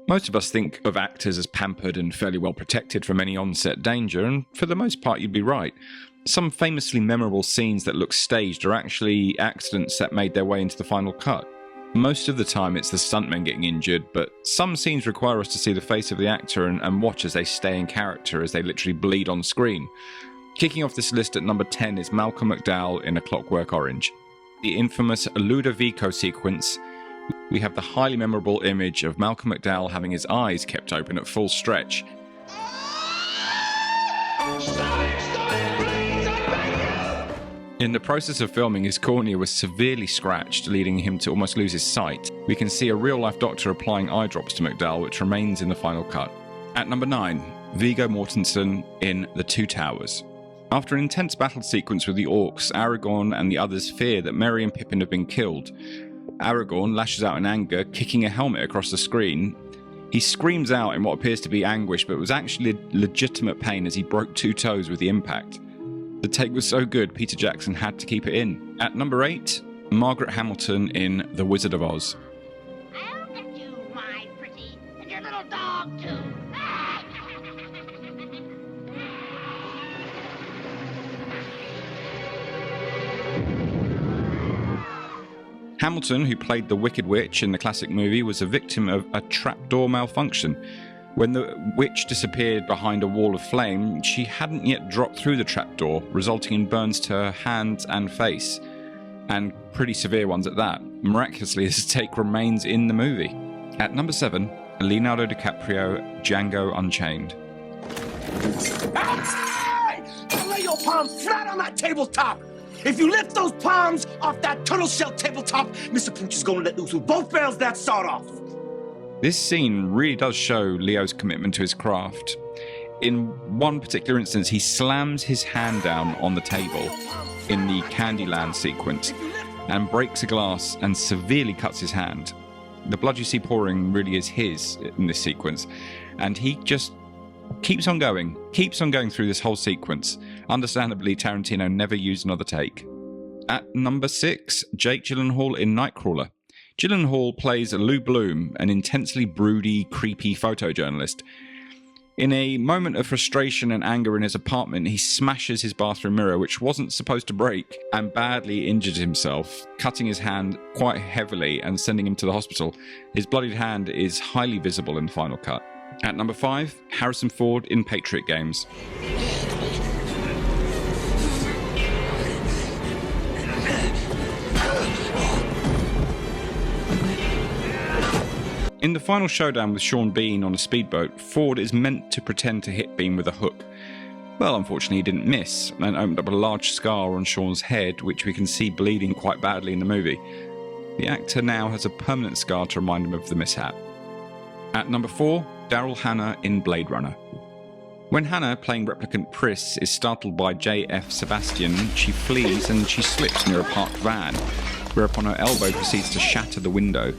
Most of us think of actors as pampered and fairly well protected from any on-set danger, and for the most part you'd be right. Some famously memorable scenes that look staged are actually accidents that made their way into the final cut. Most of the time it's the stuntmen getting injured, but some scenes require us to see the face of the actor and watch as they stay in character as they literally bleed on screen. Kicking off this list at number 10 is Malcolm McDowell in A Clockwork Orange. The infamous Ludovico sequence, we have the highly memorable image of Malcolm McDowell having his eyes kept open at full stretch. In the process of filming, his cornea was severely scratched, leading him to almost lose his sight. We can see a real-life doctor applying eye drops to McDowell, which remains in the final cut. At number 9, Viggo Mortensen in The Two Towers. After an intense battle sequence with the orcs, Aragorn and the others fear that Merry and Pippin have been killed. Aragorn lashes out in anger, kicking a helmet across the screen. He screams out in what appears to be anguish, but was actually legitimate pain as he broke 2 toes with the impact. The take was so good, Peter Jackson had to keep it in. At number 8, Margaret Hamilton in The Wizard of Oz. I'll get you, my pretty, and your little dog, too. Hamilton, who played the Wicked Witch in the classic movie, was a victim of a trapdoor malfunction. When the witch disappeared behind a wall of flame, she hadn't yet dropped through the trapdoor, resulting in burns to her hands and face, and pretty severe ones at that. Miraculously, this take remains in the movie. At number 7, Leonardo DiCaprio, Django Unchained. Hey! Lay your palm flat on that tabletop! If you lift those palms off that turtle shell tabletop, Mr. Pooch is gonna let loose with both barrels that sawed off. This scene really does show Leo's commitment to his craft. In one particular instance, he slams his hand down on the table in the Candyland sequence and breaks a glass and severely cuts his hand. The blood you see pouring really is his in this sequence, and he just keeps on going through this whole sequence. Understandably, Tarantino never used another take. At number 6, Jake Gyllenhaal in Nightcrawler. Gyllenhaal plays Lou Bloom, an intensely broody, creepy photojournalist. In a moment of frustration and anger in his apartment, he smashes his bathroom mirror, which wasn't supposed to break, and badly injured himself, cutting his hand quite heavily and sending him to the hospital. His bloodied hand is highly visible in the final cut. At number 5, Harrison Ford in Patriot Games. In the final showdown with Sean Bean on a speedboat, Ford is meant to pretend to hit Bean with a hook. Well, unfortunately he didn't miss, and opened up a large scar on Sean's head, which we can see bleeding quite badly in the movie. The actor now has a permanent scar to remind him of the mishap. At number 4, Daryl Hannah in Blade Runner. When Hannah, playing replicant Pris, is startled by J.F. Sebastian, she flees and she slips near a parked van, whereupon her elbow proceeds to shatter the window.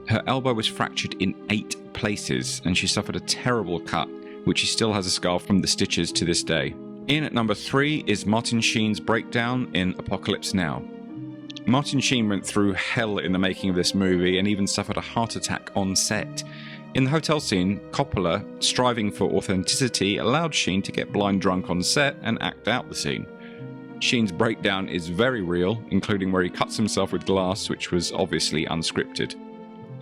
Her elbow was fractured in 8 places, and she suffered a terrible cut, which she still has a scar from the stitches to this day. In at number 3 is Martin Sheen's breakdown in Apocalypse Now. Martin Sheen went through hell in the making of this movie and even suffered a heart attack on set. In the hotel scene, Coppola, striving for authenticity, allowed Sheen to get blind drunk on set and act out the scene. Sheen's breakdown is very real, including where he cuts himself with glass, which was obviously unscripted.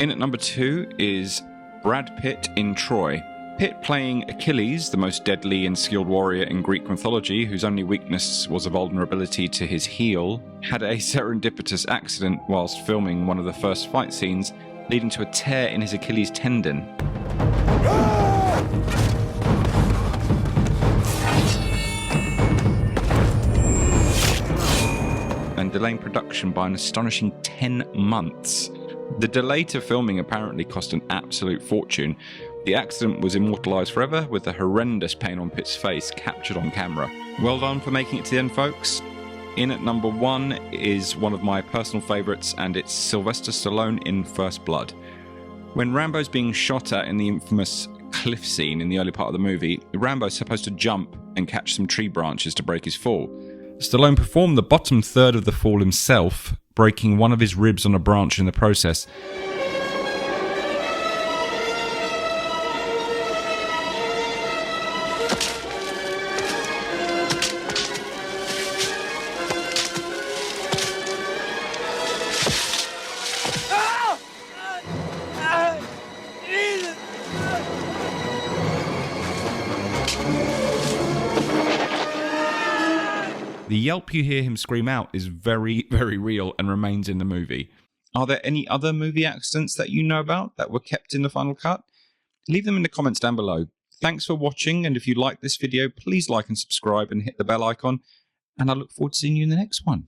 In at number 2 is Brad Pitt in Troy. Pitt playing Achilles, the most deadly and skilled warrior in Greek mythology, whose only weakness was a vulnerability to his heel, had a serendipitous accident whilst filming one of the first fight scenes, leading to a tear in his Achilles tendon. And delaying production by an astonishing 10 months. The delay to filming apparently cost an absolute fortune. The accident was immortalised forever, with the horrendous pain on Pitt's face captured on camera. Well done for making it to the end, folks. In at number 1 is one of my personal favourites, and it's Sylvester Stallone in First Blood. When Rambo's being shot at in the infamous cliff scene in the early part of the movie, Rambo's supposed to jump and catch some tree branches to break his fall. Stallone performed the bottom third of the fall himself, breaking one of his ribs on a branch in the process. The yelp you hear him scream out is very, very real and remains in the movie. Are there any other movie accidents that you know about that were kept in the final cut? Leave them in the comments down below. Thanks for watching, and if you like this video, please like and subscribe and hit the bell icon, and I look forward to seeing you in the next one.